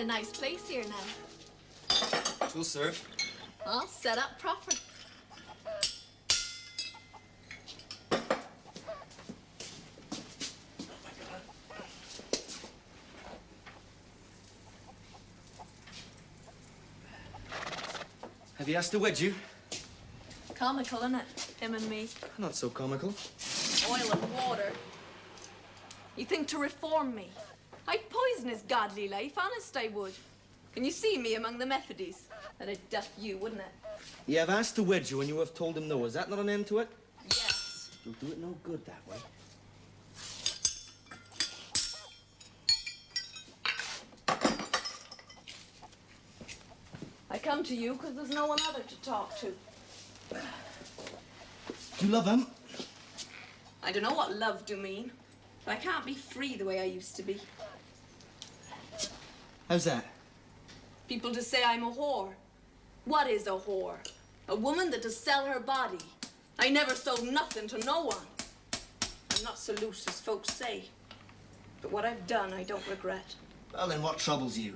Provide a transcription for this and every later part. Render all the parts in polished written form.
a nice place here now. Twill serve. All set up proper. Have you asked to wed you? Comical, innit? Him and me. Not so comical. Oil and water. You think to reform me? I'd poison his godly life, honest I would. Can you see me among the Methodies? That'd duff you, wouldn't it? You have asked to wed you and you have told him no. Is that not an end to it? Yes. You'll do it no good that way. I come to you because there's no one other to talk to. Do you love him? I don't know what love do mean, but I can't be free the way I used to be. How's that? People just say I'm a whore. What is a whore? A woman that does sell her body. I never sold nothing to no one. I'm not so loose as folks say. But what I've done, I don't regret. Well, then what troubles you?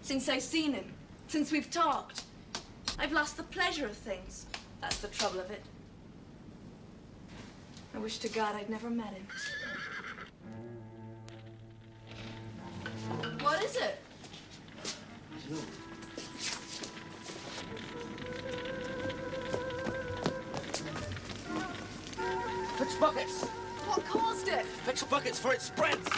Since I've seen him, since we've talked, I've lost the pleasure of things. That's the trouble of it. I wish to God I'd never met him. What is it? Fetch buckets! What caused it? Fetch buckets for it spreads!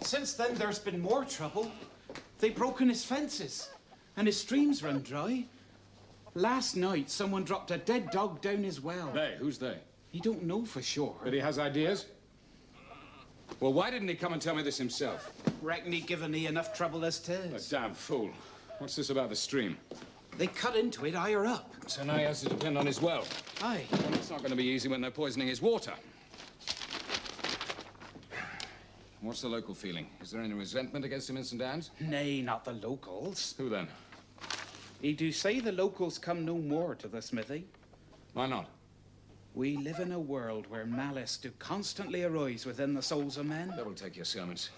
Since then, there's been more trouble. They've broken his fences, and his streams run dry. Last night, someone dropped a dead dog down his well. They? Who's they? He don't know for sure. But he has ideas? Well, why didn't he come and tell me this himself? Reckon he'd given me enough trouble as 'tis. A damn fool. What's this about the stream? They cut into it higher up. So now he has to depend on his well. Aye. Well, it's not going to be easy when they're poisoning his water. What's the local feeling? Is there any resentment against him in St. Anne's? Nay, not the locals. Who then? He do say the locals come no more to the smithy. Why not? We live in a world where malice do constantly arise within the souls of men. Devil take your sermons.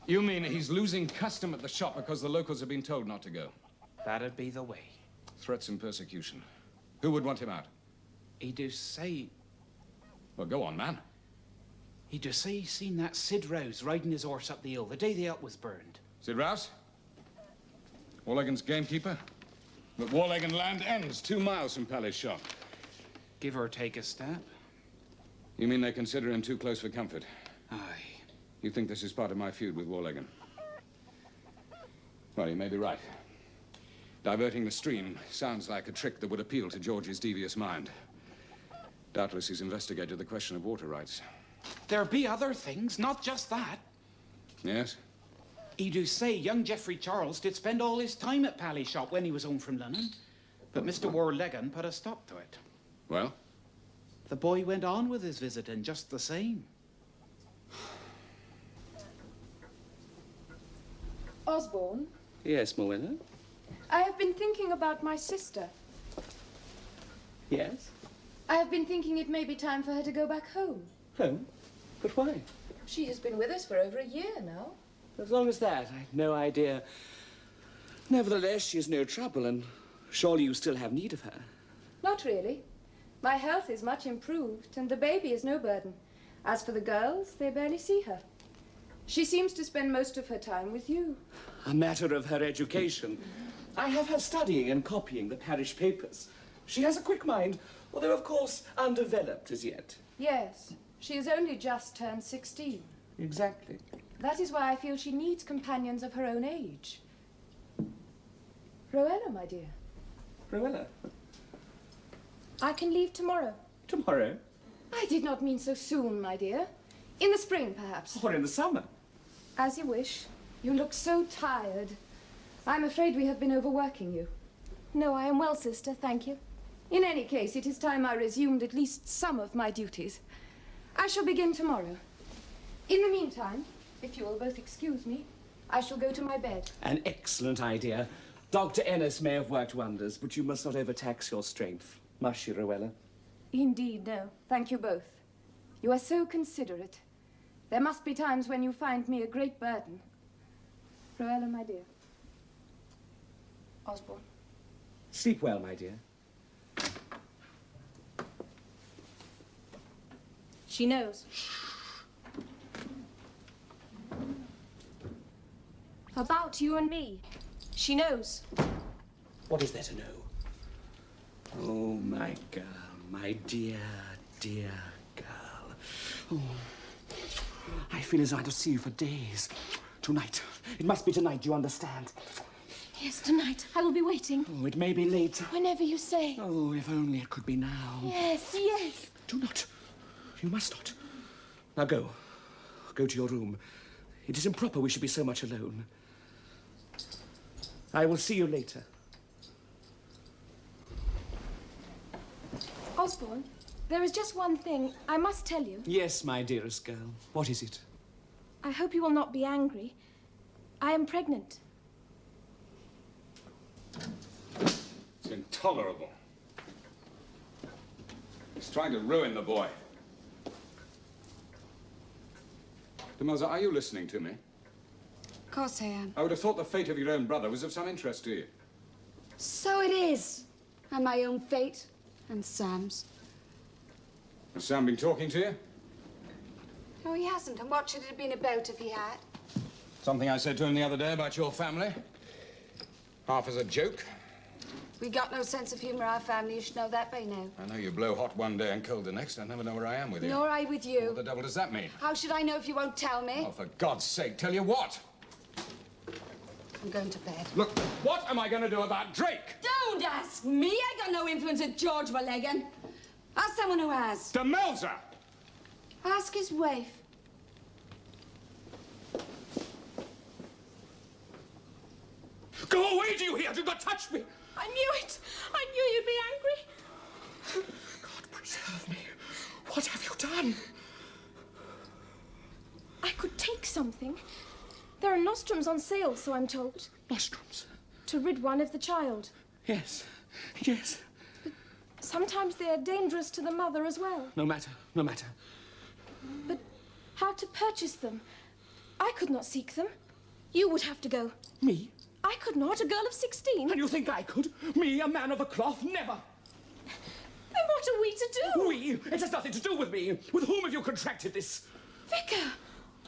You mean he's losing custom at the shop because the locals have been told not to go? That'd be the way. Threats and persecution. Who would want him out? He do say... Well, go on, man. He do say he seen that Sid Rouse riding his horse up the hill the day the hut was burned. Sid Rouse? Warlegan's gamekeeper? But Warlegan land ends 2 miles from Palace Shop. Give or take a step. You mean they consider him too close for comfort? Aye. You think this is part of my feud with Warlegan? Well, you may be right. Diverting the stream sounds like a trick that would appeal to George's devious mind. Doubtless he's investigated the question of water rights. There be other things, not just that. Yes? He do say young Geoffrey Charles did spend all his time at Pally Shop when he was home from London. But Mr. Warlegan put a stop to it. Well? The boy went on with his visiting just the same. Osborne, Yes, Morwenna? I have been thinking about my sister. Yes? I have been thinking it may be time for her to go back home. Home? But why? She has been with us for over a year now. As long as that, I've no idea. Nevertheless, she is no trouble, and surely you still have need of her. Not really. My health is much improved, and the baby is no burden. As for the girls, they barely see her. She seems to spend most of her time with you. A matter of her education. I have her studying and copying the parish papers. She has a quick mind, although, of course, undeveloped as yet. Yes, She has only just turned 16. Exactly. That is why I feel she needs companions of her own age. Rowena, my dear. Morwenna, I can leave tomorrow. tomorrow, I did not mean so soon, my dear. In the spring, perhaps. or in the summer. As you wish. You look so tired. I'm afraid we have been overworking you. No, I am well, sister, thank you. In any case, it is time I resumed at least some of my duties. I shall begin tomorrow. In the meantime, if you will both excuse me, I shall go to my bed. An excellent idea. Dr. Ennis may have worked wonders, but you must not overtax your strength. Must you, Rowena? Indeed, no. Thank you both. You are so considerate. There must be times when you find me a great burden. Rowena, my dear. Osborne. Sleep well, my dear. She knows. About you and me. She knows. What is there to know? Oh, my girl, my dear, dear girl. Oh, I feel as though I don't see you for days. Tonight. It must be tonight, do you understand? Yes, tonight. I will be waiting. Oh, it may be late. Whenever you say. Oh, if only it could be now. Yes, yes. Do not. You must not. Now go. Go to your room. It is improper we should be so much alone. I will see you later. Osborne, there is just one thing I must tell you. Yes, my dearest girl. What is it? I hope you will not be angry. I am pregnant. It's intolerable. He's trying to ruin the boy. Demelza, are you listening to me? Of course I am. I would have thought the fate of your own brother was of some interest to you. So it is. And my own fate. And Sam's. Has Sam been talking to you? No, he hasn't. And what should it have been about if he had? Something I said to him the other day about your family. Half as a joke. We got no sense of humor, our family. You should know that by now. I know you blow hot one day and cold the next. I never know where I am with you. Nor I with you. What the devil does that mean? How should I know if you won't tell me? Oh, for God's sake, tell you what? I'm going to bed. Look, what am I going to do about Drake? Don't ask me. I got no influence at George Mulligan. Ask someone who has. Demelza! Ask his wife. Go away, do you hear? Do not touch me! I knew it. I knew you'd be angry. God preserve me. What have you done? I could take something. There are nostrums on sale, so I'm told. Nostrums. To rid one of the child. Yes. Yes. Sometimes they are dangerous to the mother as well. No matter. No matter. But how to purchase them? I could not seek them. You would have to go. Me? I could not, a girl of 16. And you think I could? Me, a man of the cloth? Never. Then what are we to do? We? It has nothing to do with me. With whom have you contracted this? Vicar!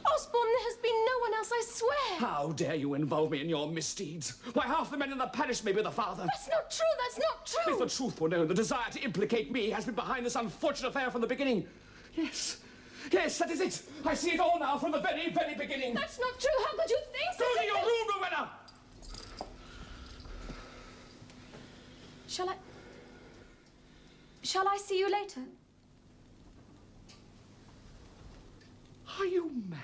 Osborne, there has been no one else, I swear. How dare you involve me in your misdeeds? Why, half the men in the parish may be the father. That's not true, that's not true. If the truth were known, the desire to implicate me has been behind this unfortunate affair from the beginning. Yes. Yes, that is it. I see it all now from the very, very beginning. That's not true. How could you think Go such to a your thing? room, Morwenna! Shall I see you later? Are you mad?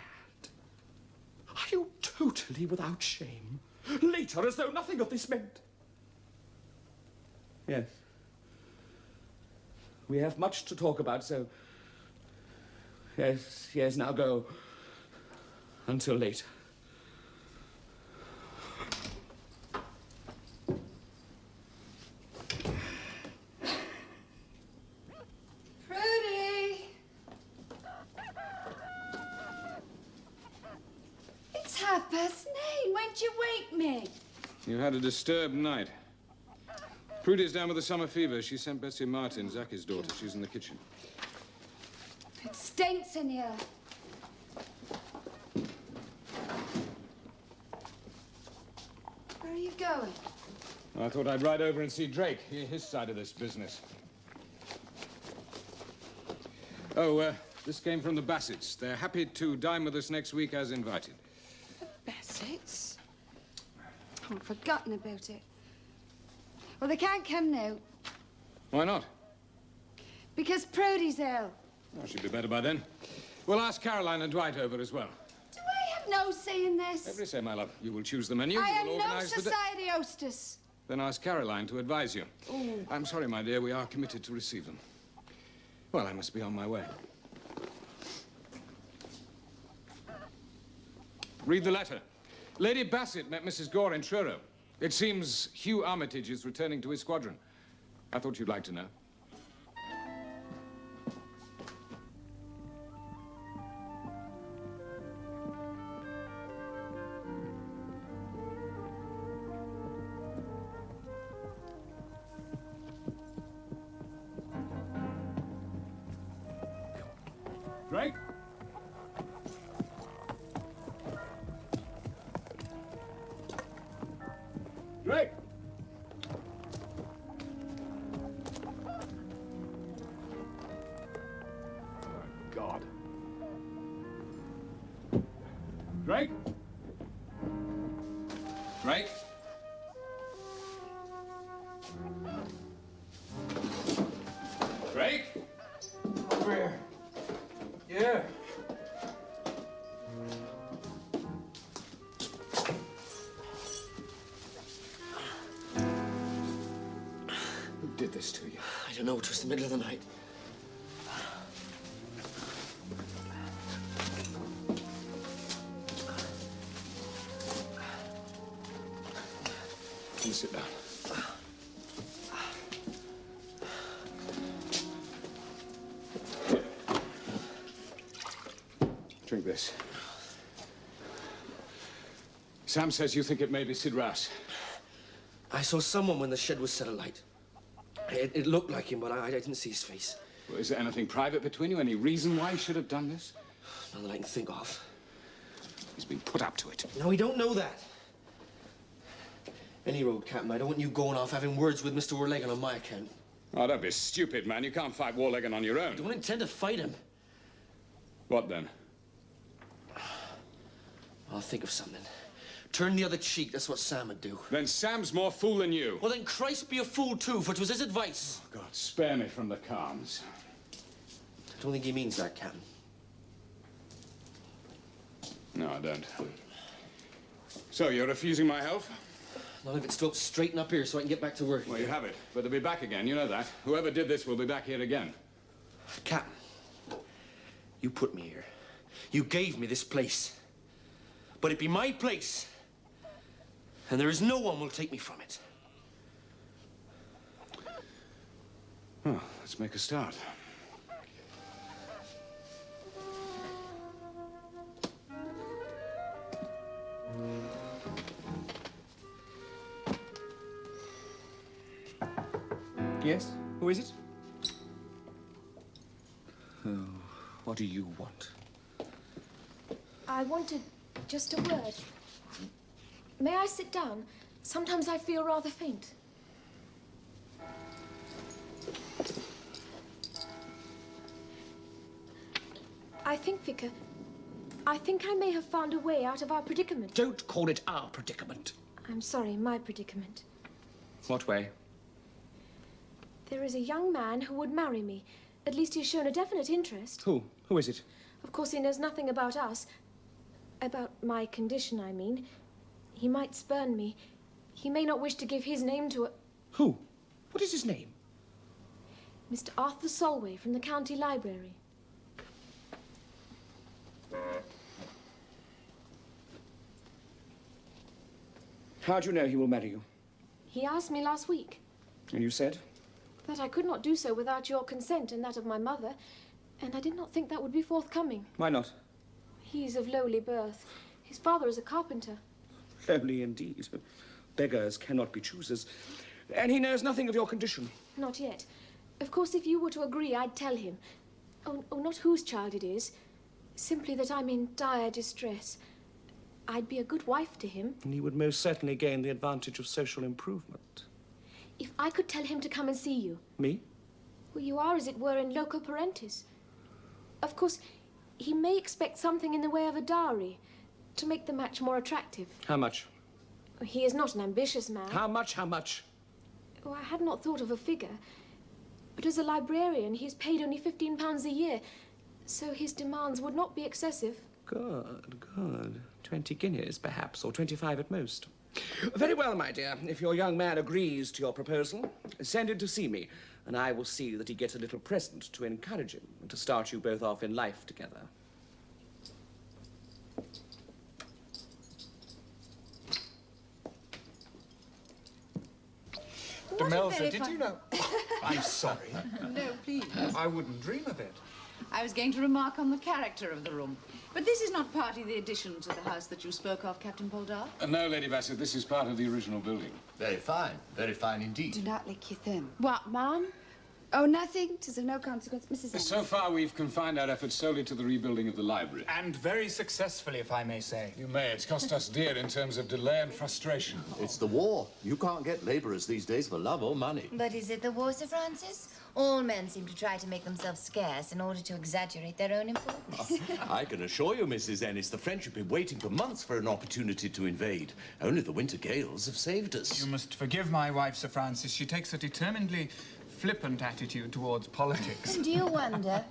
Are you totally without shame? Later, as though nothing of this meant. Yes. We have much to talk about, so... Yes, yes, now go. Until later. Prudy! It's 9:30. When'd you wake me? You had a disturbed night. Prudy's down with the summer fever. She sent Betsy Martin, Zacky's daughter. She's in the kitchen. It stinks in here. Where are you going? I thought I'd ride over and see Drake, hear his side of this business. Oh, This came from the Bassets. They're happy to dine with us next week as invited. Bassets? Oh, I'd forgotten about it. Well, they can't come now. Why not? Because Prodie's ill. Oh, she'll be better by then. We'll ask Caroline and Dwight over as well. Do I have no say in this? Every say, my love. You will choose the menu. I you am will no organise the society hostess. Then ask Caroline to advise you. Ooh. I'm sorry, my dear. We are committed to receive them. Well, I must be on my way. Read the letter. Lady Bassett met Mrs. Gore in Truro. It seems Hugh Armitage is returning to his squadron. I thought you'd like to know. Drake? Drake! Oh, God. Drake? Drake? Drake? Where? Yeah. Who did this to you? I don't know. It was the middle of the night. Please sit down. Drink this. Sam says you think it may be Sid Rouse. I saw someone when the shed was set alight. It looked like him, but I didn't see his face. Well, is there anything private between you? Any reason why he should have done this? None that I can think of. He's been put up to it. No, we don't know that. Any road, Captain. I don't want you going off having words with Mr. Warlegan on my account. Oh, don't be stupid, man. You can't fight Warlegan on your own. I don't intend to fight him. What then? I'll think of something. Turn the other cheek. That's what Sam would do. Then Sam's more fool than you. Well, then Christ be a fool, too, for it was his advice. God, spare me from the calms. I don't think he means that, Captain. No, I don't. So, you're refusing my help? Not if it's to straighten up here so I can get back to work. Well, you have it. But they'll be back again. You know that. Whoever did this will be back here again. Captain, you put me here. You gave me this place. But it be my place. And there is no one will take me from it. Well, let's make a start. Yes? Who is it? Oh, what do you want? I wanted just a word. May I sit down? Sometimes I feel rather faint. I think, Vicar, I think I may have found a way out of our predicament. Don't call it our predicament. I'm sorry, my predicament. What way? There is a young man who would marry me. At least he's shown a definite interest. Who? Who is it? Of course, he knows nothing about us. About my condition, I mean. He might spurn me. He may not wish to give his name to a... Who? What is his name? Mr. Arthur Solway from the county library. How do you know he will marry you? He asked me last week. And you said? That I could not do so without your consent and that of my mother, and I did not think that would be forthcoming. Why not? He's of lowly birth. His father is a carpenter. Lowly indeed. Beggars cannot be choosers. And he knows nothing of your condition. Not yet. Of course, if you were to agree, I'd tell him. Oh, not whose child it is. Simply that I'm in dire distress. I'd be a good wife to him. And he would most certainly gain the advantage of social improvement. If I could tell him to come and see you. Me? Well, you are, as it were, in loco parentis. Of course, he may expect something in the way of a dowry to make the match more attractive. How much? He is not an ambitious man. How much? How much? Oh, I had not thought of a figure. But as a librarian, he is paid only £15 a year, so his demands would not be excessive. Good, good. 20 guineas, perhaps, or 25 at most. Very well, my dear. If your young man agrees to your proposal, send him to see me, and I will see that he gets a little present to encourage him and to start you both off in life together. Demelza, did you know? I'm sorry. No, please. I wouldn't dream of it. I was going to remark on the character of the room. But this is not part of the addition to the house that you spoke of, Captain Poldark? No, Lady Bassett, this is part of the original building. Very fine indeed. Do not lick your thumb. What, ma'am? Oh, nothing. 'Tis of no consequence, Mrs. Ennis. So far, we've confined our efforts solely to the rebuilding of the library. And very successfully, if I may say. You may. It's cost us dear in terms of delay and frustration. It's the war. You can't get labourers these days for love or money. But is it the war, Sir Francis? All men seem to try to make themselves scarce in order to exaggerate their own importance. I can assure you, Mrs. Ennis, the French have been waiting for months for an opportunity to invade. Only the winter gales have saved us. You must forgive my wife, Sir Francis. She takes a determinedly flippant attitude towards politics. Do you wonder?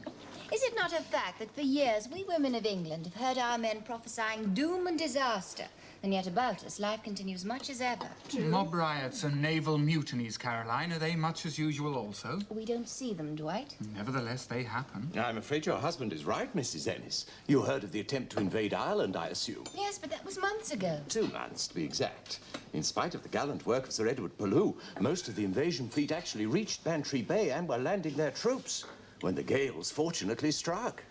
Is it not a fact that for years we women of England have heard our men prophesying doom and disaster, and yet about us life continues much as ever? Mob riots and naval mutinies, Caroline, are they much as usual also? We don't see them, Dwight. Nevertheless, they happen. I'm afraid your husband is right, Mrs. Ennis. You heard of the attempt to invade Ireland, I assume. Yes, but that was months ago. 2 months, to be exact. In spite of the gallant work of Sir Edward Pellew, most of the invasion fleet actually reached Bantry Bay and were landing their troops when the gales fortunately struck.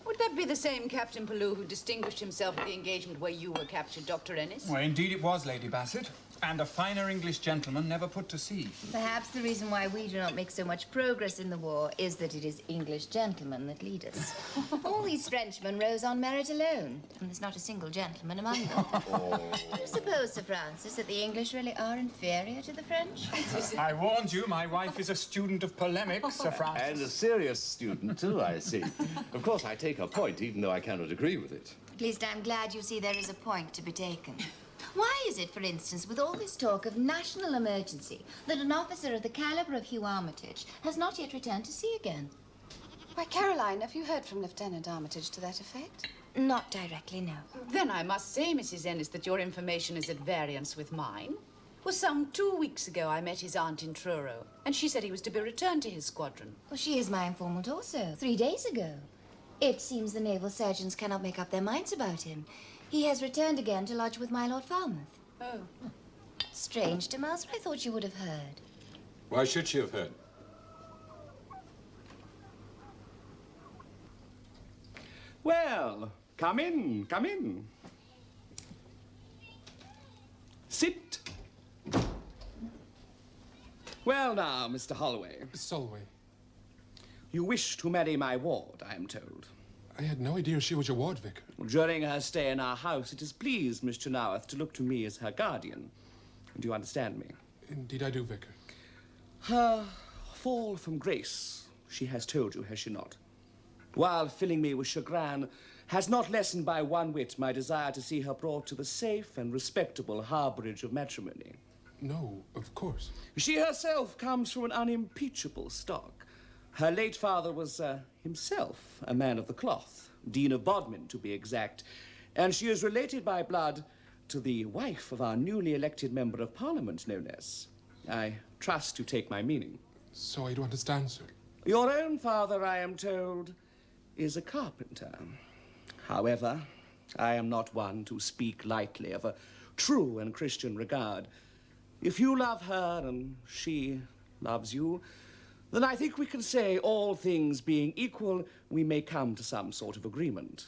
Would that be the same Captain Pellew who distinguished himself at the engagement where you were captured, Dr. Ennis? Well, indeed it was, Lady Bassett. And a finer English gentleman never put to sea. Perhaps the reason why we do not make so much progress in the war is that it is English gentlemen that lead us. All these Frenchmen rose on merit alone, and there's not a single gentleman among them. Do you suppose, Sir Francis, that the English really are inferior to the French? I warned you, my wife is a student of polemics, Sir Francis. And a serious student, too, I see. Of course, I take her point, even though I cannot agree with it. At least I'm glad you see there is a point to be taken. Why is it, for instance, with all this talk of national emergency, that an officer of the caliber of Hugh Armitage has not yet returned to sea again? Why, Caroline, have you heard from Lieutenant Armitage to that effect? Not directly, no. Then I must say, Mrs. Ennis, that your information is at variance with mine. Well, some 2 weeks ago, I met his aunt in Truro, and she said he was to be returned to his squadron. Well, she is my informant also, 3 days ago. It seems the naval surgeons cannot make up their minds about him. He has returned again to lodge with my Lord Falmouth. Oh. Strange, Demelza. I thought you would have heard. Why should she have heard? Well, come in, come in. Sit. Well now, Mr. Holloway. Solway. You wish to marry my ward, I am told. I had no idea she was your ward, Vicar. During her stay in our house, it has pleased Miss Chenoweth to look to me as her guardian. Do you understand me? Indeed I do, Vicar. Her fall from grace, she has told you, has she not? While filling me with chagrin, has not lessened by one whit my desire to see her brought to the safe and respectable harborage of matrimony. No, of course. She herself comes from an unimpeachable stock. Her late father was himself a man of the cloth, Dean of Bodmin, to be exact, and she is related by blood to the wife of our newly elected member of Parliament, no less. I trust you take my meaning. So I do understand, sir. Your own father, I am told, is a carpenter. However, I am not one to speak lightly of a true and Christian regard. If you love her and she loves you, then I think we can say, all things being equal, we may come to some sort of agreement.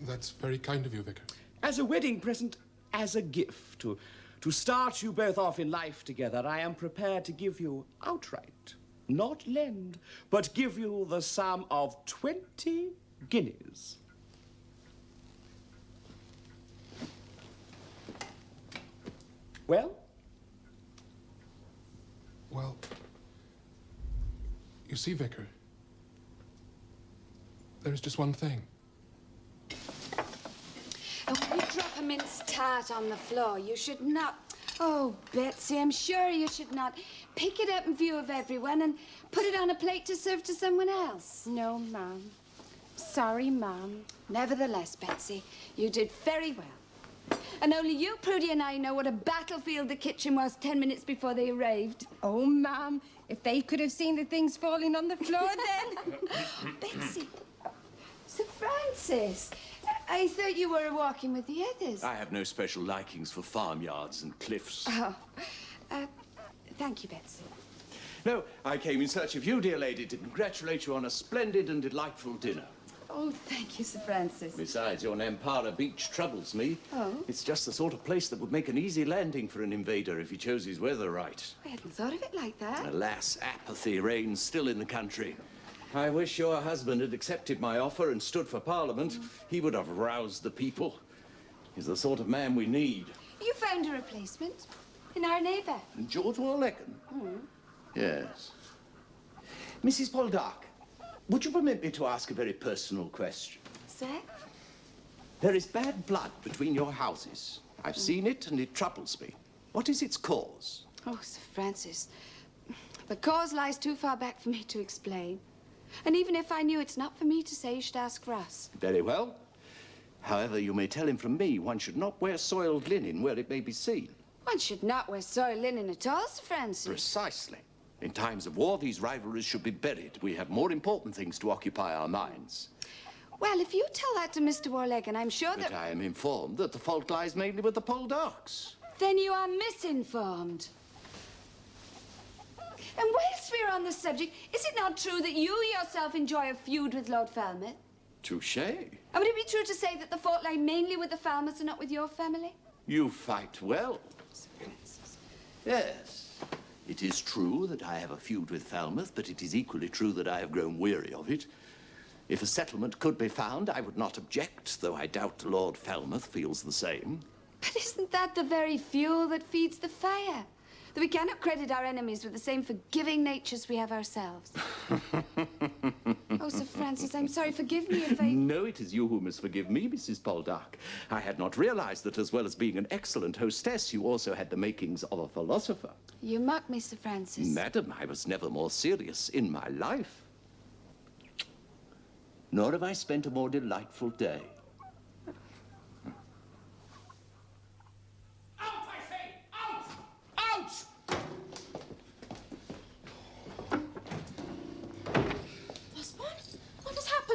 That's very kind of you, Vicar. As a wedding present, as a gift, to start you both off in life together, I am prepared to give you outright, not lend, but give you the sum of 20 guineas. Well? Well, you see, Vicar, there is just one thing. And when you drop a minced tart on the floor, you should not... Oh, Betsy, I'm sure you should not pick it up in view of everyone and put it on a plate to serve to someone else. No, Ma'am. Sorry, Ma'am. Nevertheless, Betsy, you did very well. And only you, Prudy, and I know what a battlefield the kitchen was 10 minutes before they arrived. Oh, Ma'am, if they could have seen the things falling on the floor then. Betsy, Sir Francis, I thought you were walking with the others. I have no special likings for farmyards and cliffs. Oh, thank you, Betsy. No, I came in search of you, dear lady, to congratulate you on a splendid and delightful dinner. Oh, thank you, Sir Francis. Besides, your Nampara beach troubles me. Oh? It's just the sort of place that would make an easy landing for an invader if he chose his weather right. I hadn't thought of it like that. Alas, apathy reigns still in the country. I wish your husband had accepted my offer and stood for Parliament. He would have roused the people. He's the sort of man we need. You found a replacement in our neighbour. And George Warlecken? Yes. Mrs. Poldark, would you permit me to ask a very personal question? Sir? There is bad blood between your houses. I've seen it and it troubles me. What is its cause? Oh, Sir Francis, the cause lies too far back for me to explain. And even if I knew, it's not for me to say. You should ask Russ. Very well. However, you may tell him from me, one should not wear soiled linen where it may be seen. One should not wear soiled linen at all, Sir Francis. Precisely. In times of war, these rivalries should be buried. We have more important things to occupy our minds. Well, if you tell that to Mr. Warlecken, I'm sure that... But I am informed that the fault lies mainly with the Poldarks. Then you are misinformed. And whilst we're on the subject, is it not true that you yourself enjoy a feud with Lord Falmouth? Touché. And would it be true to say that the fault lay mainly with the Falmouths and not with your family? You fight well. Yes. It is true that I have a feud with Falmouth, but it is equally true that I have grown weary of it. If a settlement could be found, I would not object, though I doubt Lord Falmouth feels the same. But isn't that the very fuel that feeds the fire? That we cannot credit our enemies with the same forgiving natures we have ourselves. Oh, Sir Francis, I'm sorry. Forgive me if I... No, it is you who must forgive me, Mrs. Poldark. I had not realized that as well as being an excellent hostess, you also had the makings of a philosopher. You mock me, Sir Francis. Madam, I was never more serious in my life. Nor have I spent a more delightful day.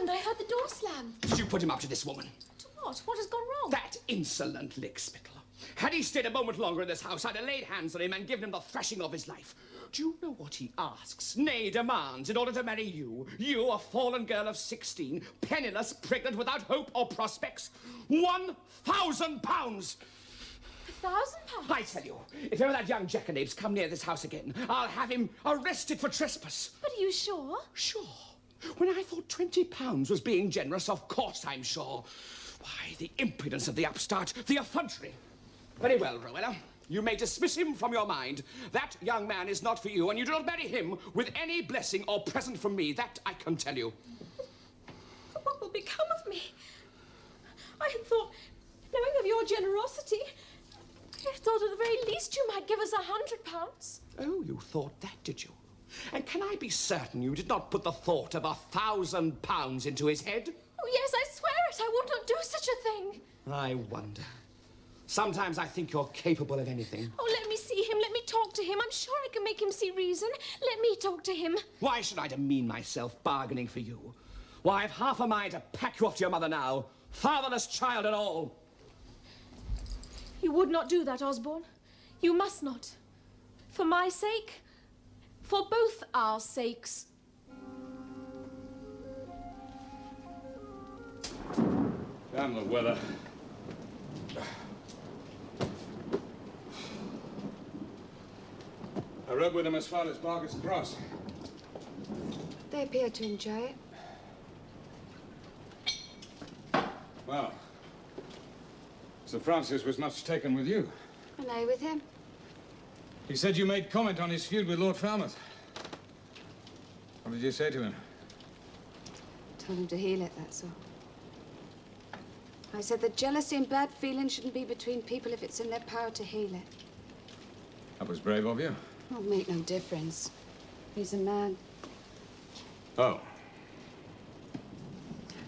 I heard the door slam. Did you put him up to this woman? To what? What has gone wrong? That insolent lickspittle. Had he stayed a moment longer in this house, I'd have laid hands on him and given him the thrashing of his life. Do you know what he asks, nay, demands, in order to marry you? You, a fallen girl of 16, penniless, pregnant, without hope or prospects? £1,000! £1,000? I tell you, if ever that young jackanapes come near this house again, I'll have him arrested for trespass. But are you sure? Sure. When I thought £20 was being generous, of course I'm sure. Why, the impudence of the upstart, the effrontery. Very well, Rowena. You may dismiss him from your mind. That young man is not for you, and you do not marry him with any blessing or present from me. That I can tell you. But what will become of me? I had thought, knowing of your generosity, I thought at the very least you might give us £100. Oh, you thought that, did you? And can I be certain you did not put the thought of £1,000 into his head? Oh, yes, I swear it. I would not do such a thing. I wonder. Sometimes I think you're capable of anything. Oh, let me see him. Let me talk to him. I'm sure I can make him see reason. Let me talk to him. Why should I demean myself bargaining for you? Why, I've half a mind to pack you off to your mother now, fatherless child and all. You would not do that, Osborne. You must not. For my sake, for both our sakes. Damn the weather. I rode with them as far as Barker's Cross. They appear to enjoy it. Well, Sir Francis was much taken with you. And I with him. He said you made comment on his feud with Lord Falmouth. What did you say to him? Told him to heal it, that's all. I said that jealousy and bad feeling shouldn't be between people if it's in their power to heal it. That was brave of you. It'll make no difference. He's a man. Oh.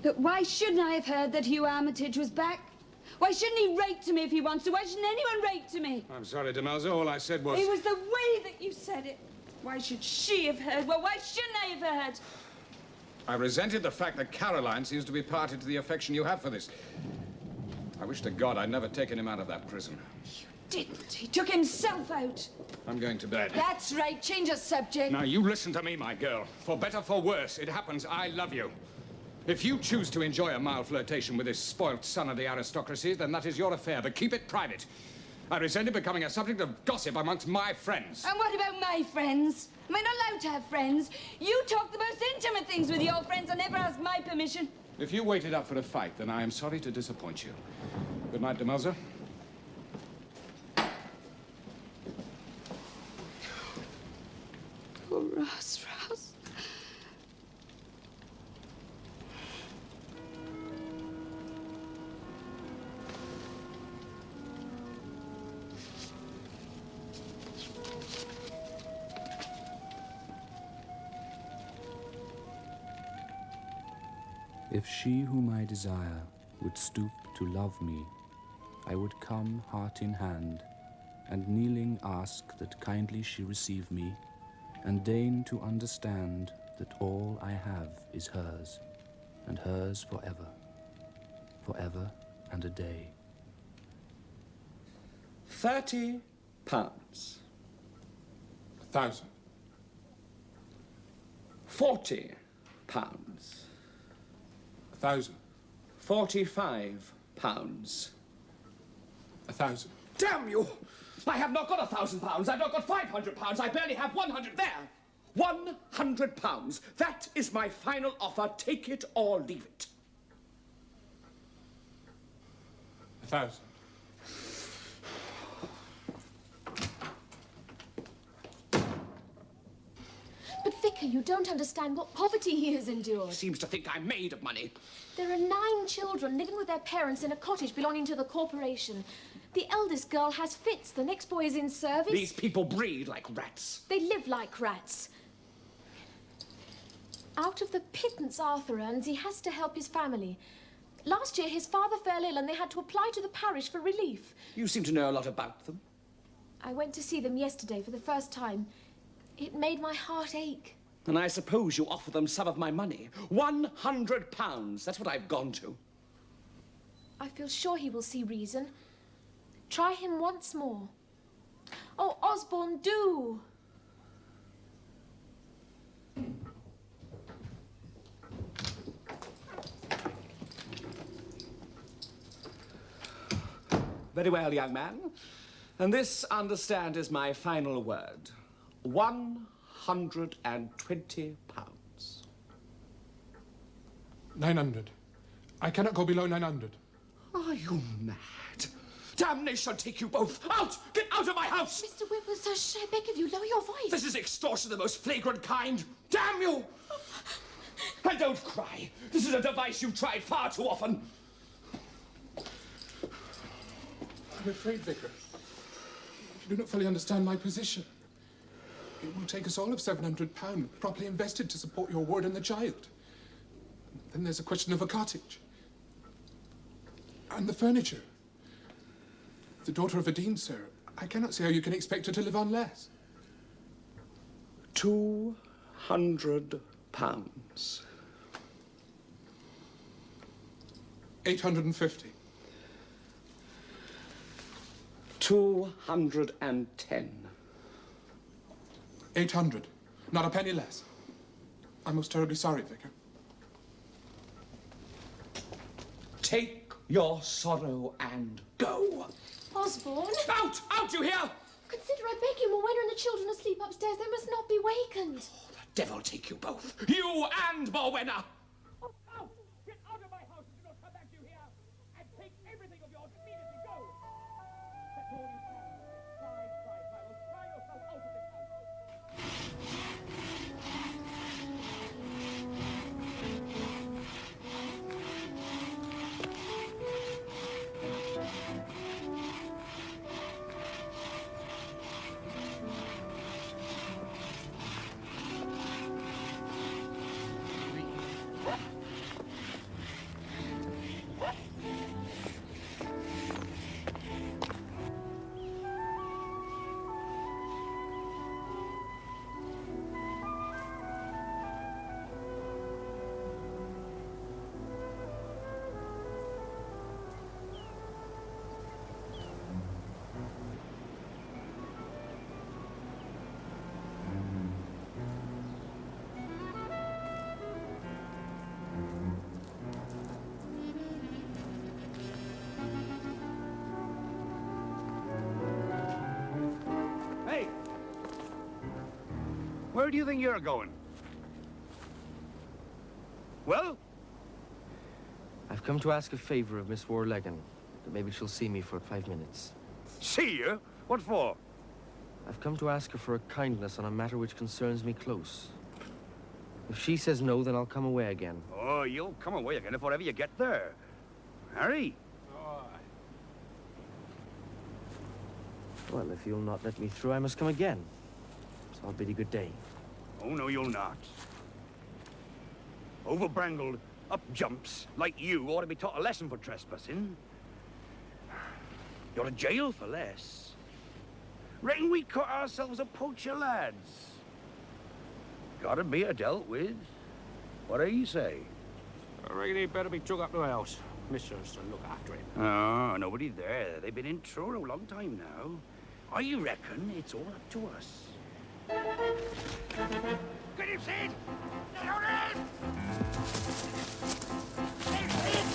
Look, why shouldn't I have heard that Hugh Armitage was back? Why shouldn't he write to me if he wants to? Why shouldn't anyone write to me? I'm sorry, Demelza. All I said was... It was the way that you said it. Why should she have heard? Well, why shouldn't I have heard? I resented the fact that Caroline seems to be party to the affection you have for this. I wish to God I'd never taken him out of that prison. You didn't. He took himself out. I'm going to bed. That's right. Change the subject. Now, you listen to me, my girl. For better, for worse, it happens I love you. If you choose to enjoy a mild flirtation with this spoilt son of the aristocracy, then that is your affair, but keep it private. I resent it becoming a subject of gossip amongst my friends. And what about my friends? Am I not allowed to have friends? You talk the most intimate things with your friends and never ask my permission. If you waited up for a fight, then I am sorry to disappoint you. Good night, Demelza. Oh, Ross, Ross. If she whom I desire would stoop to love me, I would come heart in hand, and kneeling ask that kindly she receive me, and deign to understand that all I have is hers, and hers forever, forever and a day. £30. 1,000. £40. 1,000. £45. 1,000. Damn you! I have not got £1,000. I've not got £500. I barely have 100 there. £100. That is my final offer. Take it or leave it. 1,000. But, Vicar, you don't understand what poverty he has endured. He seems to think I'm made of money. There are 9 children living with their parents in a cottage belonging to the corporation. The eldest girl has fits. The next boy is in service. These people breed like rats. They live like rats. Out of the pittance Arthur earns, he has to help his family. Last year, his father fell ill and they had to apply to the parish for relief. You seem to know a lot about them. I went to see them yesterday for the first time. It made my heart ache. And I suppose you offer them some of my money. £100. That's what I've gone to. I feel sure he will see reason. Try him once more. Oh, Osborne, do! Very well, young man. And this, understand, is my final word. £120. 900. I cannot go below 900. Are you mad? Damnation take you both! Out! Get out of my house! Mr. Whipplehurst, I beg of you, lower your voice. This is extortion of the most flagrant kind. Damn you! And don't cry. This is a device you've tried far too often. I'm afraid, Vicar, you do not fully understand my position. It will take us all of £700 properly invested to support your ward and the child. Then there's a question of a cottage. And the furniture. The daughter of a dean, sir. I cannot see how you can expect her to live on less. £200. 850. 210. 800. Not a penny less. I'm most terribly sorry, Vicar. Take your sorrow and go. Osborne? Out! Out, you hear? Consider I beg you, Morwenna and the children asleep upstairs. They must not be wakened. Oh, the devil take you both. You and Morwenna. Out! Get out of my house and do not come back, you hear? And take everything of yours immediately. Go! That's all you can. Try. I will try yourself out of this house. where do you think you're going? Well? I've come to ask a favor of Miss Warlegan, that maybe she'll see me for 5 minutes. See you? What for? I've come to ask her for a kindness on a matter which concerns me close. If she says no, then I'll come away again. Oh, you'll come away again if whatever you get there. Harry? Well, if you'll not let me through, I must come again. So I'll bid you good day. Oh, no, you'll not. Over-brangled, up-jumps like you ought to be taught a lesson for trespassing. You're in jail for less. Reckon we cut ourselves a poacher, lads. Gotta be dealt with. What do you say? I reckon he'd better be took up to the house. Mistress to look after him. Oh, nobody there. They've been in Truro a long time now. I reckon it's all up to us. Get him, Sid! Get on in! Hey, Sid!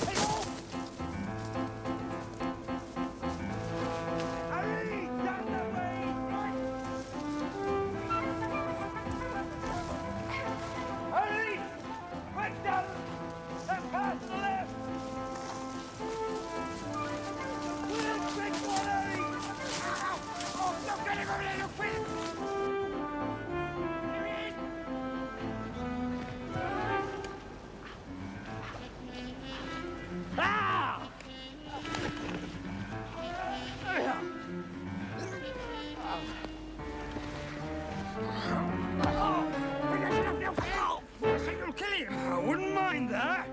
Hey, off! Hurry! Down the way! Right! Hurry! Quick, down! Left pass to the left! Quick, one, hurry! Oh, look at him over there, look, quick! Ah! I think you'll kill him. I wouldn't mind that.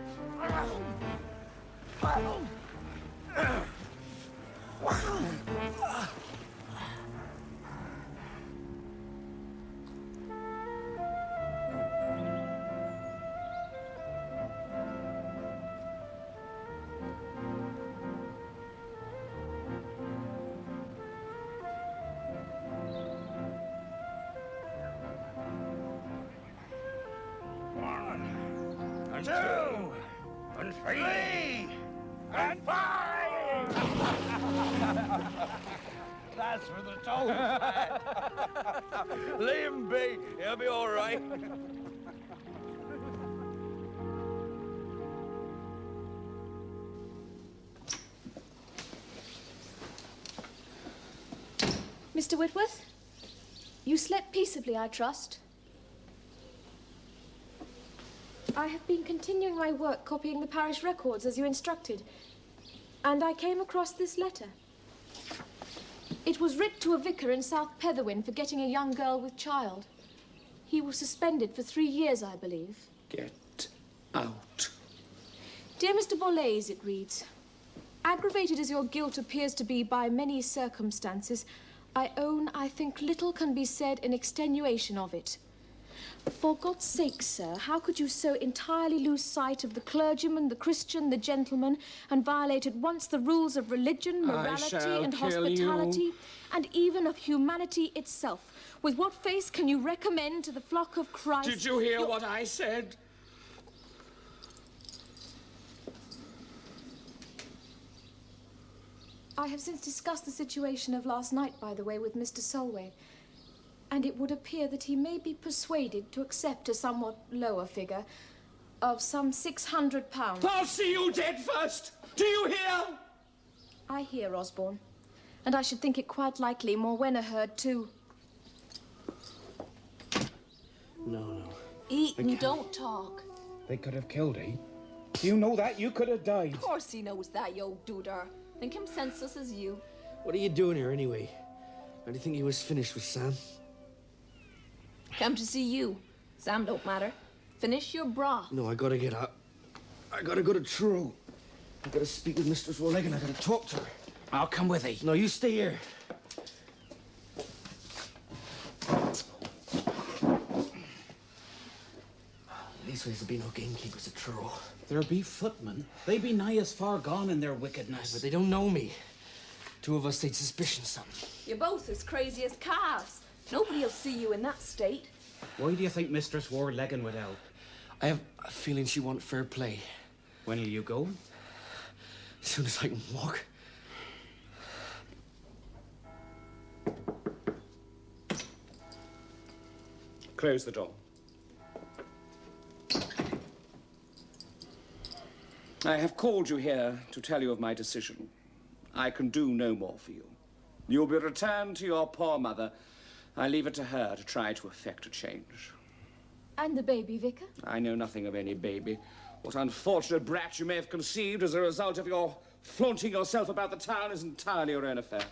And 2, and 3, and 5! That's for the toll, man. Leave him be. He'll be all right. Mr. Whitworth, you slept peaceably, I trust. I have been continuing my work copying the parish records as you instructed, and I came across this letter. It was writ to a vicar in South Petherwin for getting a young girl with child. He was suspended for 3 years, I believe. Get out. Dear Mr. Bollais, it reads, aggravated as your guilt appears to be by many circumstances, I own I think little can be said in extenuation of it. For God's sake, sir, how could you so entirely lose sight of the clergyman, the Christian, the gentleman, and violate at once the rules of religion, morality, and hospitality, and even of humanity itself? With what face can you recommend to the flock of Christ? Did you hear what I said? I have since discussed the situation of last night, by the way, with Mr. Solway. And it would appear that he may be persuaded to accept a somewhat lower figure of some £600. I'll see you dead first! Do you hear? I hear, Osborne. And I should think it quite likely Morwenna heard too. No. Eat and don't talk. They could have killed him. You know that. You could have died. Of course he knows that, you dooder. Think him senseless as you. What are you doing here, anyway? Or do you think he was finished with Sam? Come to see you. Sam don't matter. Finish your broth. No, I gotta get up. I gotta go to Truro. I gotta speak with Mistress Warlegan. I gotta talk to her. I'll come with thee. No, you stay here. Leastways there'll be no gamekeepers at Truro. There be footmen. They be nigh as far gone in their wickedness. But they don't know me. 2 of us take suspicion something. You're both as crazy as calves. Nobody'll see you in that state. Why do you think Mistress Warlegan would help? I have a feeling she wants fair play. When'll you go? As soon as I can walk. Close the door. I have called you here to tell you of my decision. I can do no more for you. You'll be returned to your poor mother. I leave it to her to try to effect a change. And the baby, Vicar? I know nothing of any baby. What unfortunate brat you may have conceived as a result of your flaunting yourself about the town is entirely your own affair.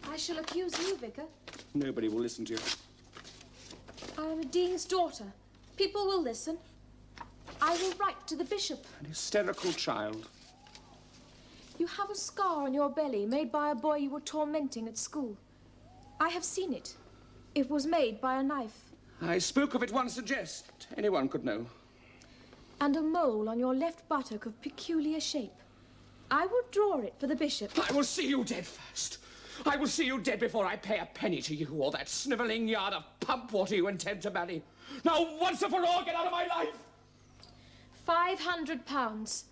I shall accuse you, Vicar. Nobody will listen to you. I am a dean's daughter. People will listen. I will write to the bishop. An hysterical child. You have a scar on your belly made by a boy you were tormenting at school. I have seen it. It was made by a knife. I spoke of it once in jest. Anyone could know. And a mole on your left buttock of peculiar shape. I will draw it for the bishop. I will see you dead first. I will see you dead before I pay a penny to you or that snivelling yard of pump water you intend to marry. Now, once and for all, get out of my life! £500.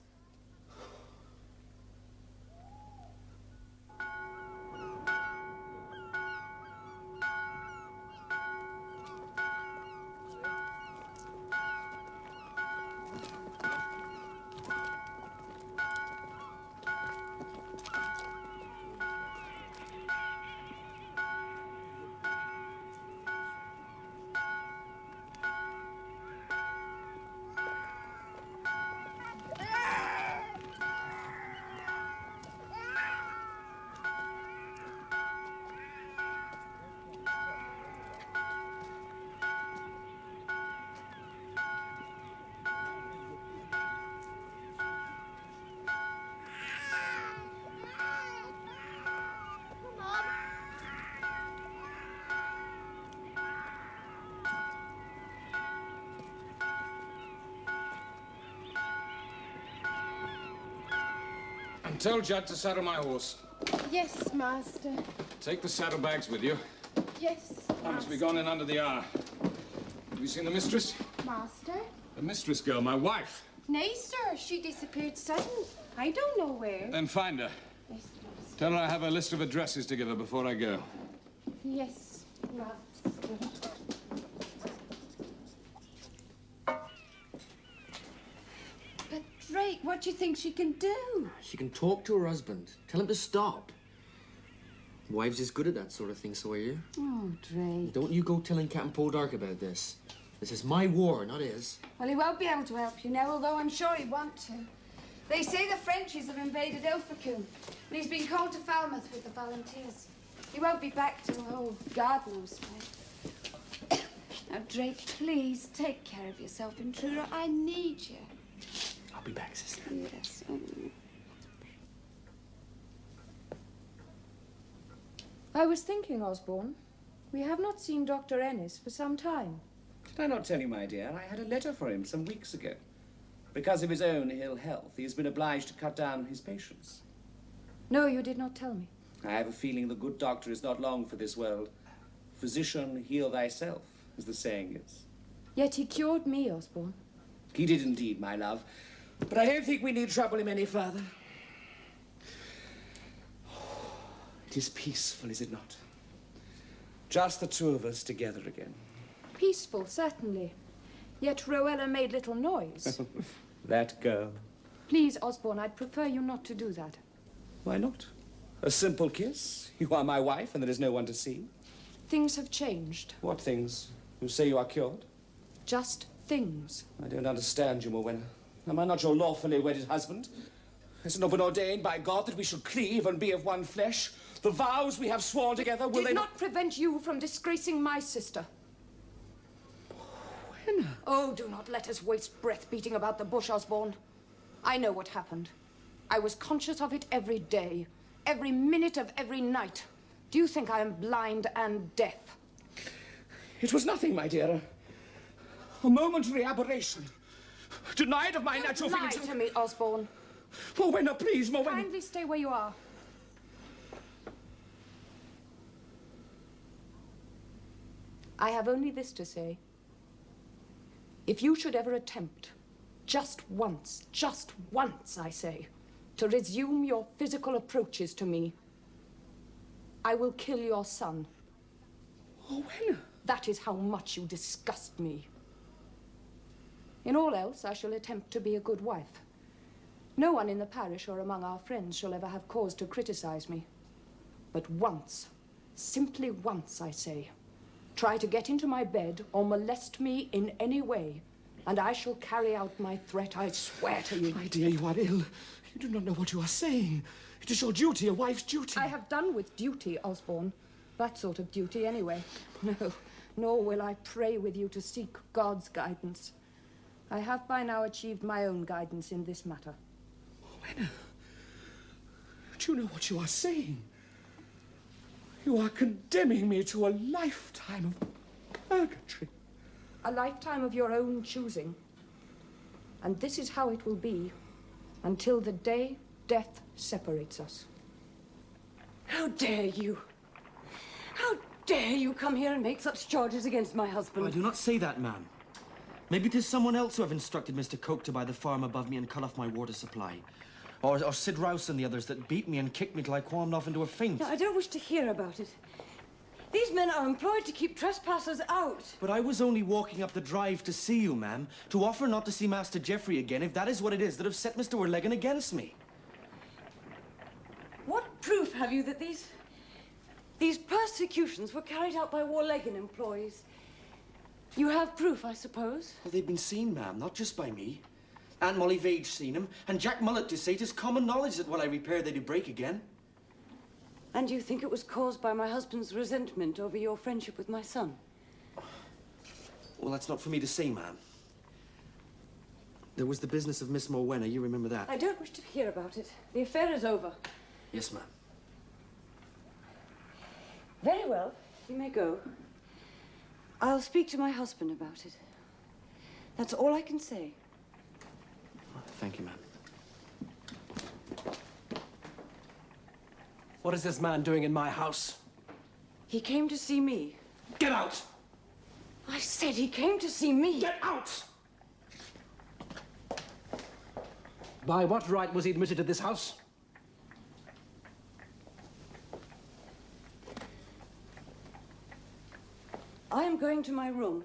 And tell Judd to saddle my horse. Yes, master. Take the saddlebags with you. Yes, I must be gone in under the hour. Have you seen the mistress? master. The mistress girl, my wife. Nay, sir, she disappeared sudden. I don't know where. Then find her. Yes, master. Tell her I have a list of addresses to give her before I go. Yes, master. But Drake, what do you think she can do? She can talk to her husband. Tell him to stop. Wives is good at that sort of thing, so are you? Oh, Drake. Don't you go telling Captain Poldark about this. This is my war, not his. Well, he won't be able to help you now, although I'm sure he'd want to. They say the Frenchies have invaded Ilfracombe, and he's been called to Falmouth with the volunteers. He won't be back till, oh, God knows when. Now, Drake, please take care of yourself in Truro. I need you. I'll be back, sister. Yes. I was thinking, Osborne, we have not seen Dr. Ennis for some time. Did I not tell you, my dear? I had a letter for him some weeks ago. Because of his own ill health, he has been obliged to cut down his patients. No, you did not tell me. I have a feeling the good doctor is not long for this world. Physician, heal thyself, as the saying is. Yet he cured me, Osborne. He did indeed, my love. But I don't think we need trouble him any further. It is peaceful, is it not? Just the two of us together again. Peaceful, certainly. Yet Rowella made little noise. That girl. Please, Osborne, I'd prefer you not to do that. Why not? A simple kiss. You are my wife, and there is no one to see. Things have changed. What things? You say you are cured? Just things. I don't understand you, Morwenna. Am I not your lawfully wedded husband? Has it not been ordained by God that we should cleave and be of one flesh? The vows we have sworn together, will Did they not prevent you from disgracing my sister. Morwenna. Oh, do not let us waste breath beating about the bush, Osborne. I know what happened. I was conscious of it every day, every minute of every night. Do you think I am blind and deaf? It was nothing, my dear. A momentary aberration. Denied of my natural Lie feelings. to me, Osborne. Morwenna, please, Morwenna. Kindly stay where you are. I have only this to say. If you should ever attempt, just once, I say, to resume your physical approaches to me, I will kill your son. Morwenna. That is how much you disgust me. In all else, I shall attempt to be a good wife. No one in the parish or among our friends shall ever have cause to criticize me. But once, simply once, I say, try to get into my bed or molest me in any way, and I shall carry out my threat, I swear to you. My dear, you are ill. You do not know what you are saying. It is your duty, a wife's duty. I have done with duty, Osborne. That sort of duty, anyway. No, nor will I pray with you to seek God's guidance. I have by now achieved my own guidance in this matter. Morwenna, do you know what you are saying? You are condemning me to a lifetime of purgatory. A lifetime of your own choosing. And this is how it will be until the day death separates us. How dare you? How dare you come here and make such charges against my husband? I do not say that, ma'am. Maybe 'tis someone else who have instructed Mr. Coke to buy the farm above me and cut off my water supply. Or Sid Rouse and the others that beat me and kicked me till I qualmed off into a faint. No, I don't wish to hear about it. These men are employed to keep trespassers out. But I was only walking up the drive to see you, ma'am, to offer not to see Master Geoffrey again, if that is what it is that have set Mr. Werlegan against me. What proof have you that these persecutions were carried out by Warlegan employees? You have proof, I suppose? Well, they've been seen, ma'am, not just by me. Aunt Molly Vage seen him, and Jack Mullet to say 'tis common knowledge that while I repair they do break again. And you think it was caused by my husband's resentment over your friendship with my son? Well, that's not for me to say, ma'am. There was the business of Miss Morwenna, you remember that? I don't wish to hear about it. The affair is over. Yes, ma'am. Very well, you may go. I'll speak to my husband about it. That's all I can say. Thank you, ma'am. What is this man doing in my house? He came to see me. Get out! I said he came to see me. Get out! By what right was he admitted to this house? I am going to my room.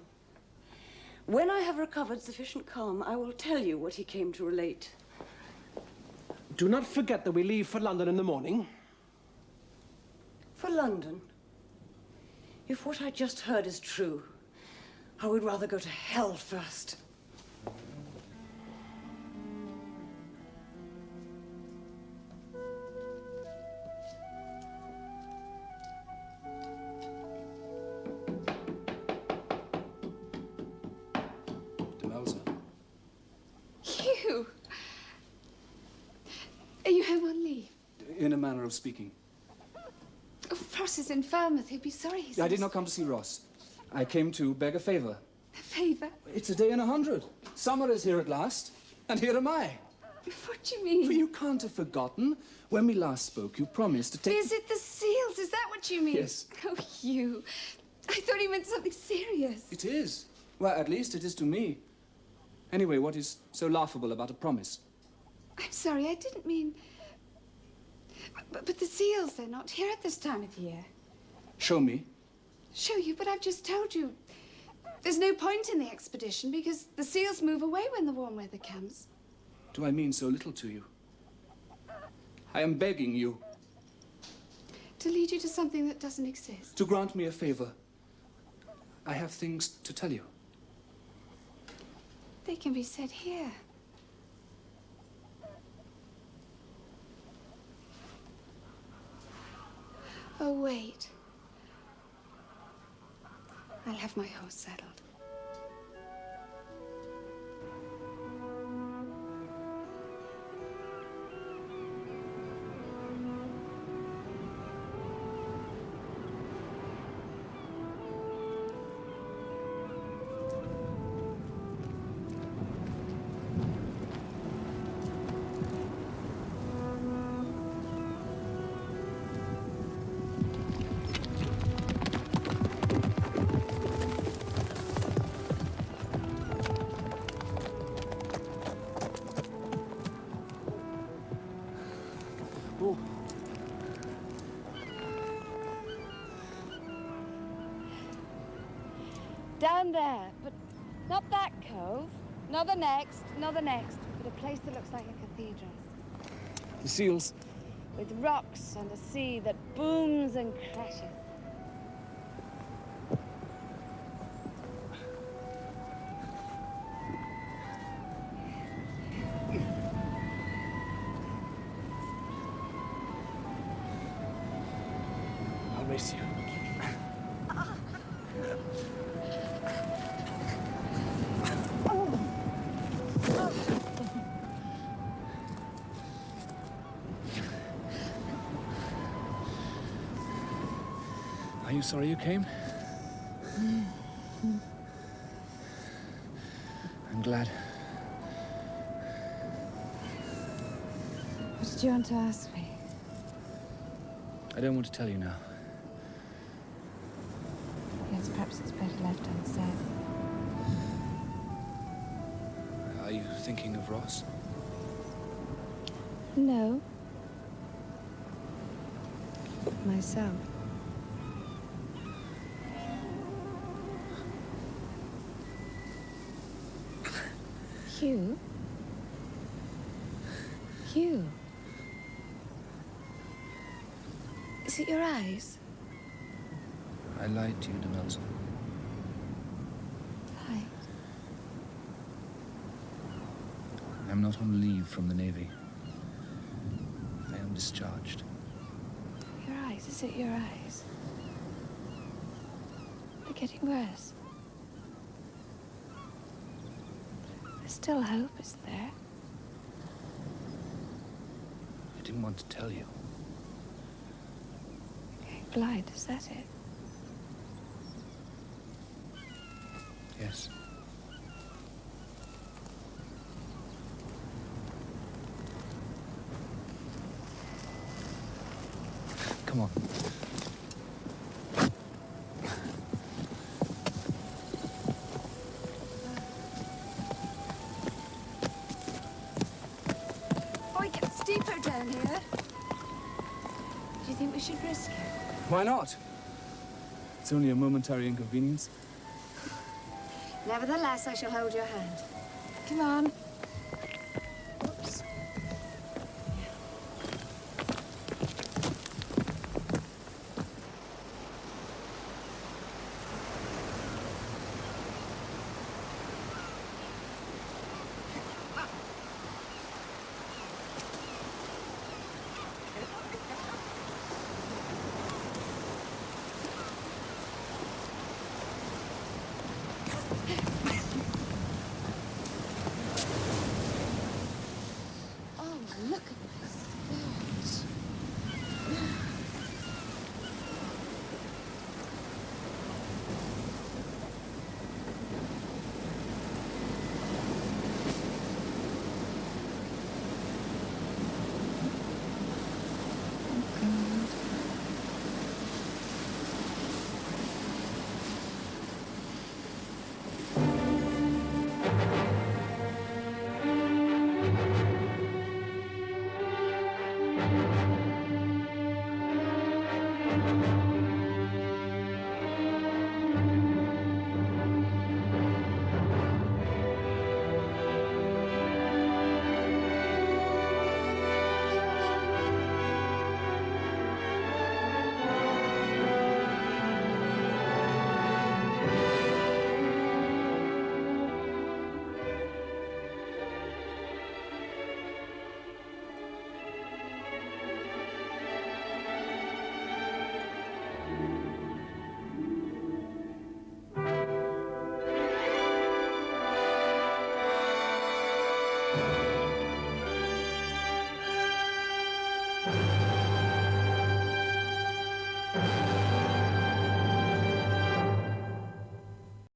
When I have recovered sufficient calm, I will tell you what he came to relate. Do not forget that we leave for London in the morning. For London? If what I just heard is true, I would rather go to hell first. You? Are you home on leave? In a manner of speaking. Oh, Ross is in Falmouth. He'd be sorry. I did not come to see Ross. I came to beg a favor. A favor? It's a day in 100. Summer is here at last, and here am I. What do you mean? For you can't have forgotten. When we last spoke, you promised to take... Is it the seals? Is that what you mean? Yes. Oh, you. I thought he meant something serious. It is. Well, at least it is to me. Anyway, what is so laughable about a promise? I'm sorry, I didn't mean... But the seals, they're not here at this time of year. Show me. Show you, but I've just told you. There's no point in the expedition because the seals move away when the warm weather comes. Do I mean so little to you? I am begging you. To lead you to something that doesn't exist. To grant me a favor. I have things to tell you. They can be said here. Oh, wait. I'll have my horse saddled. Down there, but not that cove. Not the next, not the next, but a place that looks like a cathedral. The seals. With rocks and a sea that booms and crashes. I'll race you. Are you sorry you came? I'm glad. What did you want to ask me? I don't want to tell you now. Yes, perhaps it's better left unsaid. Are you thinking of Ross? No. Myself. Hugh? Hugh? Is it your eyes? I lied to you, Demelza. Lied? I'm not on leave from the Navy. I am discharged. Your eyes? Is it your eyes? They're getting worse. There's still hope, isn't there? I didn't want to tell you. Going blind, is that it? Yes. Come on. Oh, it gets steeper down here. Do you think we should risk it? Why not? It's only a momentary inconvenience. Nevertheless, I shall hold your hand. Come on.